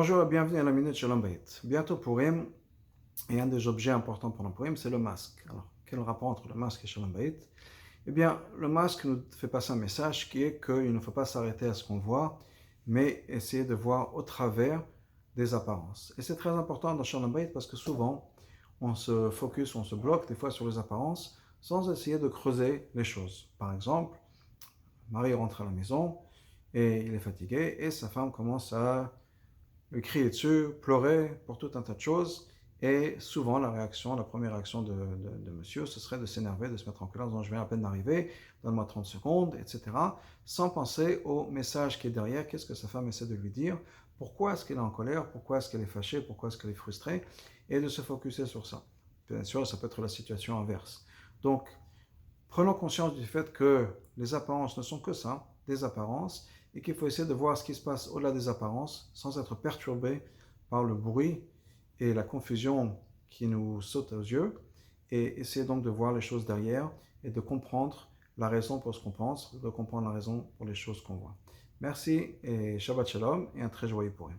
Bonjour et bienvenue à la Minute Shalom Bayit. Bientôt Purim, et un des objets importants pendant Purim, c'est le masque. Alors, quel rapport entre le masque et Shalom Bayit? Eh bien, le masque nous fait passer un message qui est qu'il ne faut pas s'arrêter à ce qu'on voit, mais essayer de voir au travers des apparences. Et c'est très important dans Shalom Bayit parce que souvent, on se focus, on se bloque des fois sur les apparences sans essayer de creuser les choses. Par exemple, Marie rentre à la maison et il est fatigué et sa femme commence à lui crier dessus, pleurer pour tout un tas de choses. Et souvent, la première réaction de monsieur, ce serait de s'énerver, de se mettre en colère, en disant je viens à peine d'arriver, donne-moi 30 secondes, etc. Sans penser au message qui est derrière, qu'est-ce que sa femme essaie de lui dire, pourquoi est-ce qu'elle est en colère, pourquoi est-ce qu'elle est fâchée, pourquoi est-ce qu'elle est frustrée, et de se focuser sur ça. Bien sûr, ça peut être la situation inverse. Donc, prenons conscience du fait que les apparences ne sont que ça, des apparences, et qu'il faut essayer de voir ce qui se passe au-delà des apparences sans être perturbé par le bruit et la confusion qui nous saute aux yeux, et essayer donc de voir les choses derrière et de comprendre la raison pour ce qu'on pense, de comprendre la raison pour les choses qu'on voit. Merci et Shabbat Shalom et un très joyeux Purim.